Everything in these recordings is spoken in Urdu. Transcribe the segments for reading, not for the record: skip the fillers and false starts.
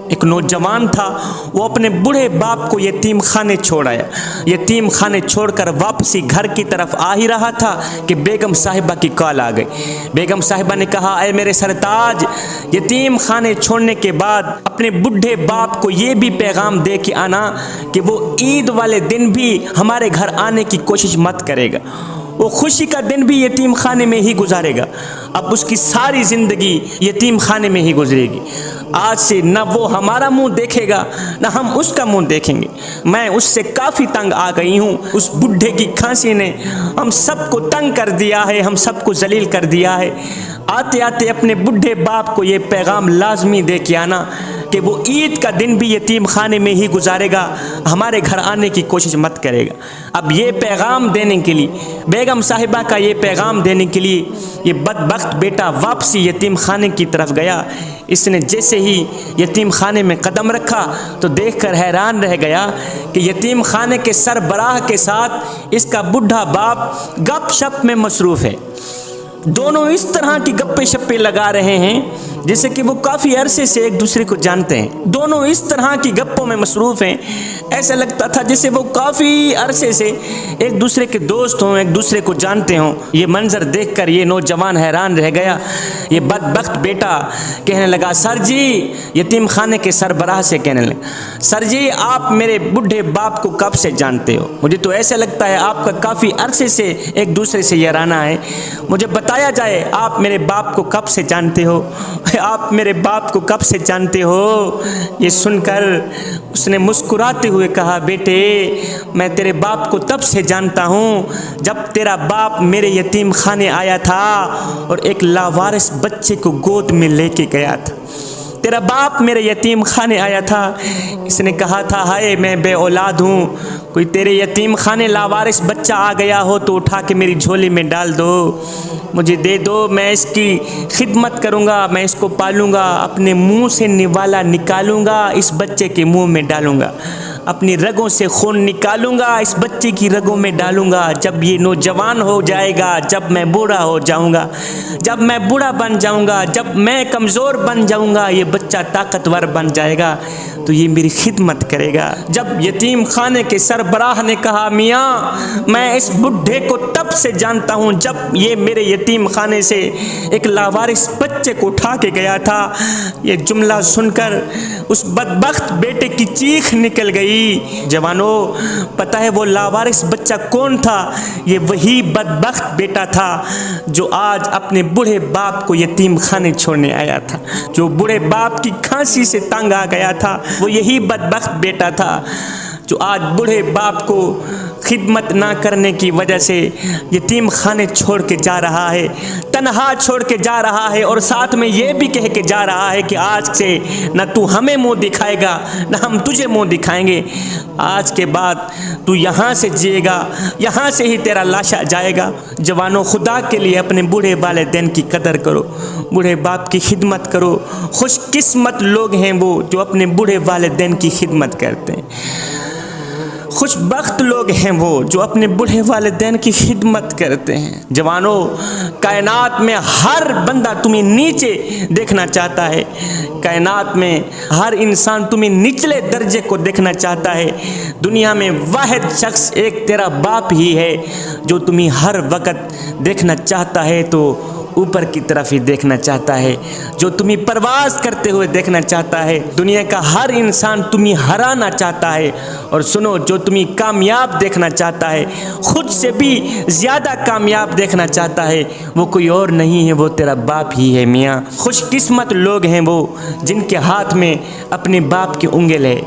ایک نوجوان تھا، وہ اپنے بوڑھے باپ کو یتیم خانے چھوڑ آیا۔ یتیم خانے چھوڑ کر واپسی گھر کی طرف آ ہی رہا تھا کہ بیگم صاحبہ کی کال آ گئی۔ بیگم صاحبہ نے کہا، اے میرے سرتاج، یتیم خانے چھوڑنے کے بعد اپنے بوڑھے باپ کو یہ بھی پیغام دے کے آنا کہ وہ عید والے دن بھی ہمارے گھر آنے کی کوشش مت کرے گا، وہ خوشی کا دن بھی یتیم خانے میں ہی گزارے گا، اب اس کی ساری زندگی یتیم خانے میں ہی گزرے گی۔ آج سے نہ وہ ہمارا منہ دیکھے گا نہ ہم اس کا منہ دیکھیں گے۔ میں اس سے کافی تنگ آ گئی ہوں، اس بڈھے کی کھانسی نے ہم سب کو تنگ کر دیا ہے، ہم سب کو ذلیل کر دیا ہے۔ آتے آتے اپنے بڈھے باپ کو یہ پیغام لازمی دے کے آنا کہ وہ عید کا دن بھی یتیم خانے میں ہی گزارے گا، ہمارے گھر آنے کی کوشش مت کرے گا۔ اب یہ پیغام دینے کے لیے، بیگم صاحبہ کا یہ پیغام دینے کے لیے یہ بدبخت بیٹا واپسی یتیم خانے کی طرف گیا۔ اس نے جیسے ہی یتیم خانے میں قدم رکھا تو دیکھ کر حیران رہ گیا کہ یتیم خانے کے سربراہ کے ساتھ اس کا بڈھا باپ گپ شپ میں مصروف ہے۔ دونوں اس طرح کی گپے شپے لگا رہے ہیں جیسے کہ وہ کافی عرصے سے ایک دوسرے کو جانتے ہیں۔ دونوں اس طرح کی گپوں میں مصروف ہیں، ایسا لگتا تھا جیسے وہ کافی عرصے سے ایک دوسرے کے دوست ہوں، ایک دوسرے کو جانتے ہوں۔ یہ منظر دیکھ کر یہ نوجوان حیران رہ گیا۔ یہ بدبخت بیٹا کہنے لگا، سر جی، یتیم خانے کے سربراہ سے کہنے لگا، سر جی آپ میرے بڈھے باپ کو کب سے جانتے ہو؟ مجھے تو ایسا لگتا ہے آپ کا کافی عرصے سے ایک دوسرے سے یارانہ ہے، مجھے بتایا جائے آپ میرے باپ کو کب سے جانتے ہو؟ آپ میرے باپ کو کب سے جانتے ہو؟ یہ سن کر اس نے مسکراتے ہوئے کہا، بیٹے میں تیرے باپ کو تب سے جانتا ہوں جب تیرا باپ میرے یتیم خانے آیا تھا اور ایک لاوارث بچے کو گود میں لے کے گیا تھا۔ تیرا باپ میرے یتیم خانے آیا تھا، اس نے کہا تھا، ہائے میں بے اولاد ہوں، کوئی تیرے یتیم خانے لاوارث بچہ آ گیا ہو تو اٹھا کے میری جھولی میں ڈال دو، مجھے دے دو، میں اس کی خدمت کروں گا، میں اس کو پالوں گا، اپنے منہ سے نوالا نکالوں گا، اس بچے کے منہ میں ڈالوں گا، اپنی رگوں سے خون نکالوں گا، اس بچے کی رگوں میں ڈالوں گا۔ جب یہ نوجوان ہو جائے گا، جب میں بوڑھا ہو جاؤں گا، جب میں بوڑھا بن جاؤں گا، جب میں کمزور بن جاؤں گا، یہ بچہ طاقتور بن جائے گا تو یہ میری خدمت کرے گا۔ جب یتیم خانے کے سربراہ نے کہا، میاں میں اس بڈھے کو تب سے جانتا ہوں جب یہ میرے یتیم خانے سے ایک لاوارث بچے کو اٹھا کے گیا تھا، یہ جملہ سن کر اس بدبخت بیٹے کی چیخ نکل گئی۔ جوانو، پتہ ہے وہ لاوارث بچہ کون تھا؟ یہ وہی بدبخت بیٹا تھا جو آج اپنے بوڑھے باپ کو یتیم خانے چھوڑنے آیا تھا، جو بوڑھے باپ کی کھانسی سے تنگ آ گیا تھا، وہ یہی بدبخت بیٹا تھا جو آج بوڑھے باپ کو خدمت نہ کرنے کی وجہ سے یتیم خانے چھوڑ کے جا رہا ہے، تنہا چھوڑ کے جا رہا ہے، اور ساتھ میں یہ بھی کہہ کے جا رہا ہے کہ آج سے نہ تو ہمیں منہ دکھائے گا نہ ہم تجھے منہ دکھائیں گے، آج کے بعد تو یہاں سے جیے گا، یہاں سے ہی تیرا لاشا جائے گا۔ جوانوں، خدا کے لیے اپنے بوڑھے والدین کی قدر کرو، بوڑھے باپ کی خدمت کرو۔ خوش قسمت لوگ ہیں وہ جو اپنے بوڑھے والدین کی خدمت کرتے ہیں، خوش بخت لوگ ہیں وہ جو اپنے بوڑھے والدین کی خدمت کرتے ہیں۔ جوانوں، کائنات میں ہر بندہ تمہیں نیچے دیکھنا چاہتا ہے، کائنات میں ہر انسان تمہیں نچلے درجے کو دیکھنا چاہتا ہے، دنیا میں واحد شخص ایک تیرا باپ ہی ہے جو تمہیں ہر وقت دیکھنا چاہتا ہے تو اوپر کی طرف ہی دیکھنا چاہتا ہے، جو تمہیں پرواز کرتے ہوئے دیکھنا چاہتا ہے۔ دنیا کا ہر انسان تمہیں ہرانا چاہتا ہے، اور سنو، جو تمہیں کامیاب دیکھنا چاہتا ہے، خود سے بھی زیادہ کامیاب دیکھنا چاہتا ہے، وہ کوئی اور نہیں ہے، وہ تیرا باپ ہی ہے میاں۔ خوش قسمت لوگ ہیں وہ جن کے ہاتھ میں اپنے باپ کی انگل ہے،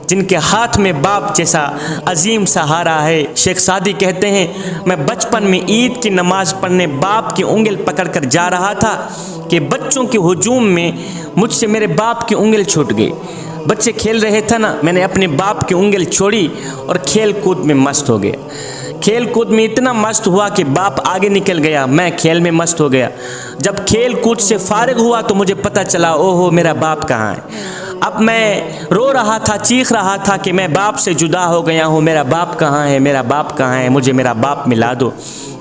جن کے ہاتھ میں باپ جیسا عظیم سہارا ہے۔ شیخ سعدی کہتے ہیں، میں بچپن میں عید کی نماز پڑھنے باپ کی انگل پکڑ کر جا رہا تھا کہ بچوں کے ہجوم میں مجھ سے میرے باپ کی انگل چھوٹ گئی۔ بچے کھیل رہے تھے نا، میں نے اپنے باپ کی انگل چھوڑی اور کھیل کود میں مست ہو گیا۔ کھیل کود میں اتنا مست ہوا کہ باپ آگے نکل گیا، میں کھیل میں مست ہو گیا۔ جب کھیل کود سے فارغ ہوا تو مجھے پتہ چلا، اوہو میرا باپ کہاں ہے۔ اب میں رو رہا تھا، چیخ رہا تھا کہ میں باپ سے جدا ہو گیا ہوں، میرا باپ کہاں ہے، میرا باپ کہاں ہے، مجھے میرا باپ ملا دو۔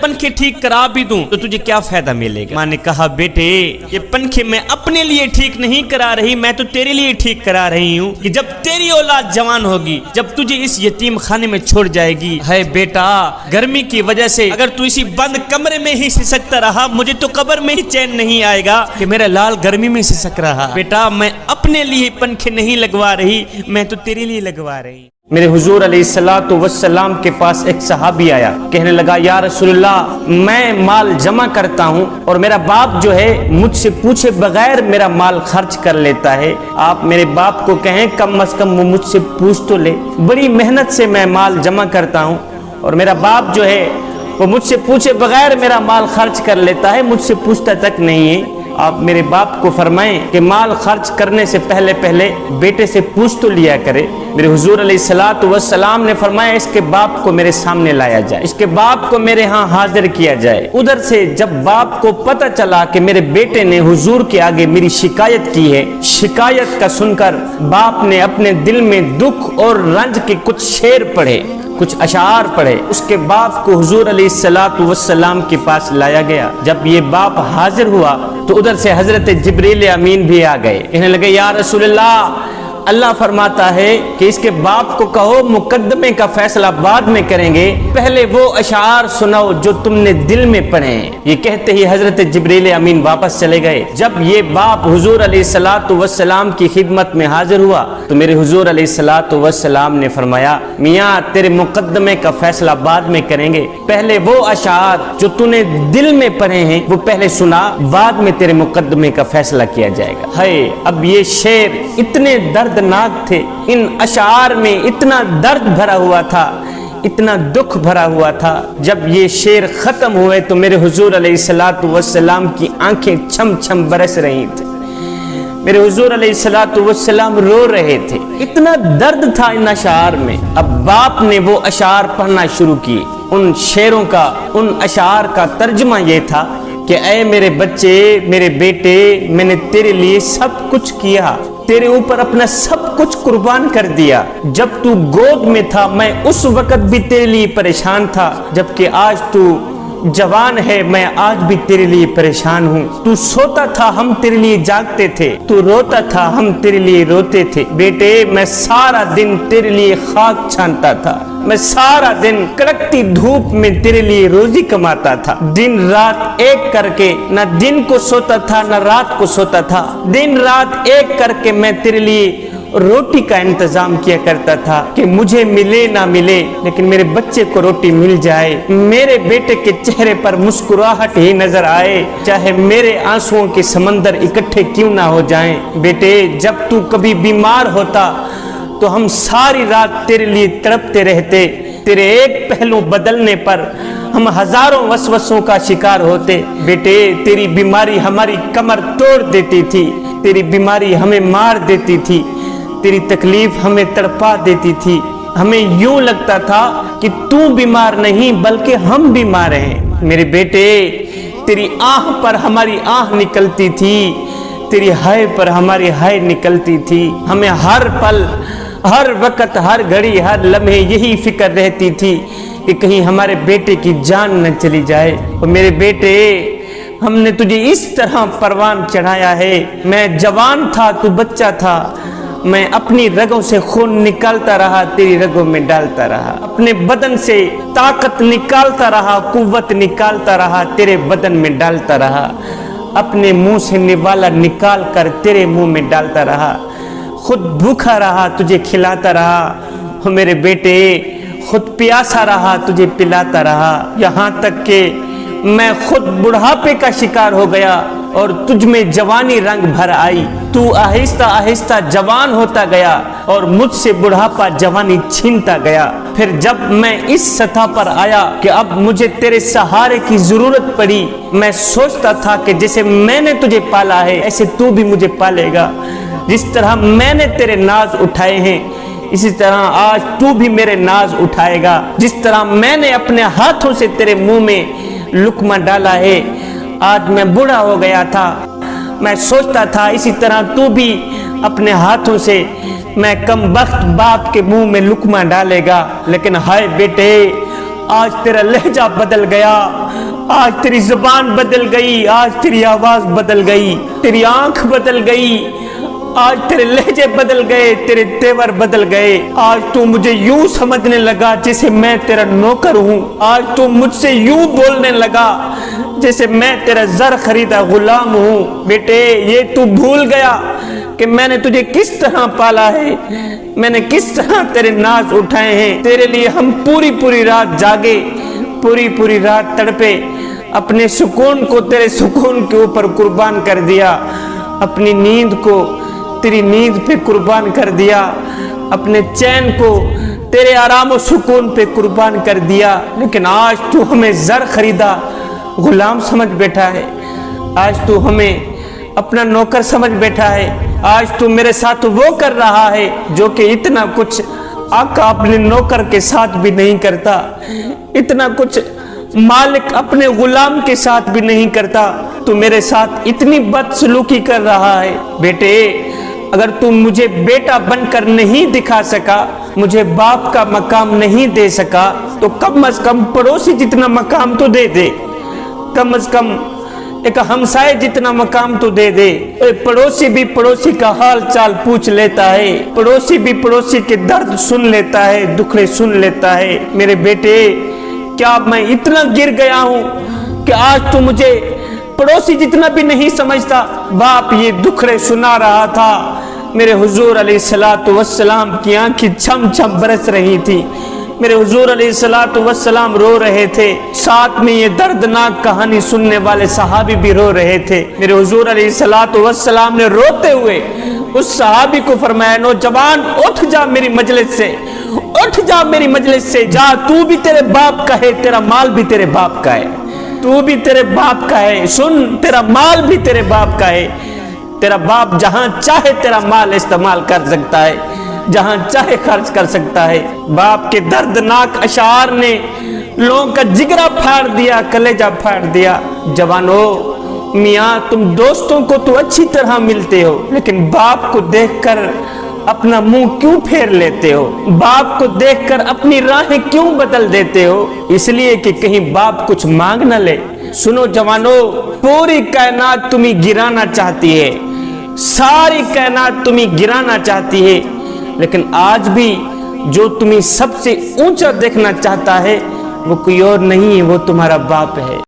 پنکھے ٹھیک کرا بھی دوں تو تجھے کیا فائدہ ملے گا؟ ماں نے کہا بیٹے یہ پنکھے میں اپنے لیے ٹھیک نہیں کرا رہی, میں تو تیرے لیے ٹھیک کرا رہی ہوں کہ جب تیری اولاد جوان ہوگی, جب تجھے اس یتیم خانے میں چھوڑ جائے گی, ہے بیٹا گرمی کی وجہ سے اگر تو اسی بند کمرے میں ہی سسکتا رہا, مجھے تو قبر میں ہی چین نہیں آئے گا کہ میرا لال گرمی میں سسک رہا. بیٹا میں اپنے لیے پنکھے نہیں لگوا رہی, میں تو تیرے لیے لگوا رہی. میرے حضور علیہ الصلوۃ والسلام کے پاس ایک صحابی آیا, کہنے لگا یا رسول اللہ میں مال جمع کرتا ہوں اور میرا باپ جو ہے مجھ سے پوچھے بغیر میرا مال خرچ کر لیتا ہے, آپ میرے باپ کو کہیں کم از کم وہ مجھ سے پوچھ تو لے, بڑی محنت سے میں مال جمع کرتا ہوں اور میرا باپ جو ہے وہ مجھ سے پوچھے بغیر میرا مال خرچ کر لیتا ہے, مجھ سے پوچھتا تک نہیں ہے. آپ میرے باپ کو فرمائیں کہ مال خرچ کرنے سے پہلے بیٹے سے پوچھ تو لیا کرے. میرے حضور علیہ الصلوۃ والسلام نے فرمایا اس کے باپ کو میرے سامنے لایا جائے, اس کے باپ کو میرے ہاں حاضر کیا جائے. ادھر سے جب باپ کو پتہ چلا کہ میرے بیٹے نے حضور کے آگے میری شکایت کی ہے, شکایت کا سن کر باپ نے اپنے دل میں دکھ اور رنج کے کچھ شعر پڑھے, کچھ اشعار پڑھے. اس کے باپ کو حضور علیہ الصلوۃ والسلام کے پاس لایا گیا. جب یہ باپ حاضر ہوا تو ادھر سے حضرت جبریل امین بھی آ گئے, کہنے لگے یا رسول اللہ فرماتا ہے کہ اس کے باپ کو کہو مقدمے کا فیصلہ بعد میں کریں گے, پہلے وہ اشعار سناؤ جو تم نے دل میں پڑھے ہیں. یہ کہتے ہی حضرت جبریل امین واپس چلے گئے. جب یہ باپ حضور علیہ الصلوۃ والسلام کی خدمت میں حاضر ہوا تو میرے حضور علیہ الصلوۃ والسلام نے فرمایا میاں تیرے مقدمے کا فیصلہ بعد میں کریں گے, پہلے وہ اشعار جو تو نے دل میں پڑھے ہیں وہ پہلے سنا, بعد میں تیرے مقدمے کا فیصلہ کیا جائے گا. ہے اب یہ شعر اتنے دردناک تھے, ان اشعار میں اتنا درد بھرا ہوا تھا, اتنا دکھ بھرا ہوا تھا. جب یہ شعر ختم ہوئے تو میرے حضور علیہ الصلوۃ والسلام کی آنکھیں چھم چھم برس رہی تھی. میرے حضور علیہ الصلوۃ والسلام رو رہے تھے, اتنا درد تھا ان اشعار میں. اب باپ نے وہ اشعار پڑھنا شروع کیے. ان شعروں کا, ان اشعار کا ترجمہ یہ تھا کہ اے میرے بچے, میرے بیٹے, میں نے تیرے لیے سب کچھ کیا, تیرے اوپر اپنا سب کچھ قربان کر دیا. جب تو گود میں تھا میں اس وقت بھی تیرے لیے پریشان تھا, جبکہ آج تو جوان ہے میں آج بھی تیرے لیے پریشان ہوں. تو سوتا تھا ہم تیرے لیے جاگتے تھے, تو روتا تھا ہم تیرے لیے روتے تھے. بیٹے میں سارا دن تیرے لیے خاک چھانتا تھا, میں سارا دن کڑکتی دھوپ میں تیرے لیے روزی کماتا تھا. دن رات ایک کر کے نہ دن کو سوتا تھا نہ رات کو سوتا تھا. دن رات ایک کر کے میں تیرے لیے روٹی کا انتظام کیا کرتا تھا کہ مجھے ملے نہ ملے لیکن میرے بچے کو روٹی مل جائے, میرے بیٹے کے چہرے پر مسکراہٹ ہی نظر آئے, چاہے میرے آنسوؤں کے سمندر اکٹھے کیوں نہ ہو جائیں. بیٹے جب تو کبھی بیمار ہوتا تو ہم ساری رات تیرے لیے تڑپتے رہتے, تیرے ایک پہلو بدلنے پر ہم ہزاروں وسوسوں کا شکار ہوتے. بیٹے تیری بیماری ہماری کمر توڑ دیتی تھی, تیری بیماری ہمیں مار دیتی تھی, تیری تکلیف ہمیں تڑپا دیتی تھی. ہمیں یوں لگتا تھا کہ تو بیمار نہیں بلکہ ہم بیمار ہیں. میرے بیٹے تیری آہ پر ہماری آہ نکلتی تھی, تیری ہائے پر ہماری ہائے نکلتی تھی. ہمیں ہر پل, ہر وقت, ہر گھڑی, ہر لمحے یہی فکر رہتی تھی کہ کہیں ہمارے بیٹے کی جان نہ چلی جائے. اور میرے بیٹے ہم نے تجھے اس طرح پروان چڑھایا ہے, میں جوان تھا تو بچہ تھا, میں اپنی رگوں سے خون نکالتا رہا, تیری رگوں میں ڈالتا رہا, اپنے بدن سے طاقت نکالتا رہا, قوت نکالتا رہا, تیرے بدن میں ڈالتا رہا, اپنے منہ سے نوالا نکال کر تیرے منہ میں ڈالتا رہا, خود بھوکا رہا تجھے کھلاتا رہا. اور میرے بیٹے خود پیاسا رہا تجھے پلاتا رہا, یہاں تک کہ میں خود بڑھاپے کا شکار ہو گیا اور تجھ میں جوانی رنگ بھر آئی. تو آہستہ آہستہ جوان ہوتا گیا اور مجھ سے بڑھاپا جوانی چھینتا گیا. پھر جب میں اس سطح پر آیا کہ اب مجھے تیرے سہارے کی ضرورت پڑی, میں سوچتا تھا کہ جیسے میں نے تجھے پالا ہے ایسے تو بھی مجھے پالے گا. جس طرح میں نے تیرے ناز اٹھائے ہیں اسی طرح آج تو بھی میرے ناز اٹھائے گا. جس طرح میں نے اپنے ہاتھوں سے تیرے منہ میں لقمہ ڈالا ہے, آج میں بوڑھا ہو گیا تھا, میں سوچتا تھا اسی طرح تو بھی اپنے ہاتھوں سے میں کم بخت باپ کے منہ میں لقمہ ڈالے گا. لیکن ہائے بیٹے آج تیرا لہجہ بدل گیا، آج تیری زبان بدل گئی، آج تیری آواز بدل گئی، تیری آنکھ بدل گئی، آج تیرے لہجے بدل گئے، تیرے تیور بدل گئے۔ آج تو مجھے یوں سمجھنے لگا جیسے میں تیرا نوکر ہوں، آج تو مجھ سے یوں بولنے لگا جیسے میں تیرا زر خریدا غلام ہوں۔ بیٹے یہ تو بھول گیا کہ میں نے تجھے کس طرح پالا ہے، میں نے کس طرح تیرے ناز اٹھائے ہیں۔ تیرے لیے ہم پوری رات جاگے، پوری رات تڑپے، اپنے سکون کو تیرے سکون کے اوپر قربان کر دیا، اپنی نیند کو تیری نیند پہ قربان کر دیا، اپنے چین کو تیرے آرام و سکون پہ قربان کر دیا، لیکن آج تو ہمیں زر خریدا غلام سمجھ بیٹھا ہے، آج تو ہمیں اپنا نوکر سمجھ بیٹھا ہے، آج تو میرے ساتھ وہ کر رہا ہے جو کہ اتنا کچھ آقا اپنے نوکر کے ساتھ بھی نہیں کرتا، اتنا کچھ مالک اپنے غلام کے ساتھ بھی نہیں کرتا، تو میرے ساتھ اتنی بدسلوکی کر رہا ہے۔ بیٹے اگر تم مجھے بیٹا بن کر نہیں دکھا سکا، مجھے باپ کا مقام نہیں دے سکا، تو کم از کم پڑوسی جتنا مقام تو دے دے، کم از کم ایک ہمسائے جتنا مقام تو دے دے۔ پڑوسی بھی پڑوسی کا حال چال پوچھ لیتا ہے، پڑوسی بھی پڑوسی کے درد سن لیتا ہے، دکھڑے سن لیتا ہے۔ میرے بیٹے کیا میں اتنا گر گیا ہوں کہ آج تو مجھے پڑوسی جتنا بھی نہیں سمجھتا؟ باپ یہ دکھڑے سنا رہا تھا، میرے حضور علیہ السلام کی آنکھیں چھم چھم برس رہی تھی، میرے حضور علیہ السلام رو رہے تھے، ساتھ میں یہ دردناک کہانی سننے والے صحابی بھی رو رہے تھے۔ میرے حضور علیہ السلام نے روتے ہوئے اس صحابی کو فرمایا، نوجوان اٹھ جا میری مجلس سے، اٹھ جا میری مجلس سے، جا تو بھی تیرے باپ کا ہے، تیرا مال بھی تیرے باپ کا ہے، تو بھی تیرے باپ کا ہے، سن تیرا مال بھی تیرے باپ کا ہے، تیرا باپ جہاں چاہے تیرا مال استعمال کر سکتا ہے، جہاں چاہے خرچ کر سکتا ہے۔ باپ کے دردناک اشعار نے لوگوں کا جگرہ پھاڑ دیا، کلیجہ پھاڑ دیا۔ جوانو میاں تم دوستوں کو تو اچھی طرح ملتے ہو، لیکن باپ کو دیکھ کر اپنا منہ کیوں پھیر لیتے ہو؟ باپ کو دیکھ کر اپنی راہیں کیوں بدل دیتے ہو؟ اس لیے کہ کہیں باپ کچھ مانگ نہ لے۔ سنو جوانو، پوری کائنات تمہیں گرانا چاہتی ہے، ساری کائنات تمہیں گرانا چاہتی ہے، لیکن آج بھی جو تمہیں سب سے اونچا دیکھنا چاہتا ہے وہ کوئی اور نہیں ہے، وہ تمہارا باپ ہے۔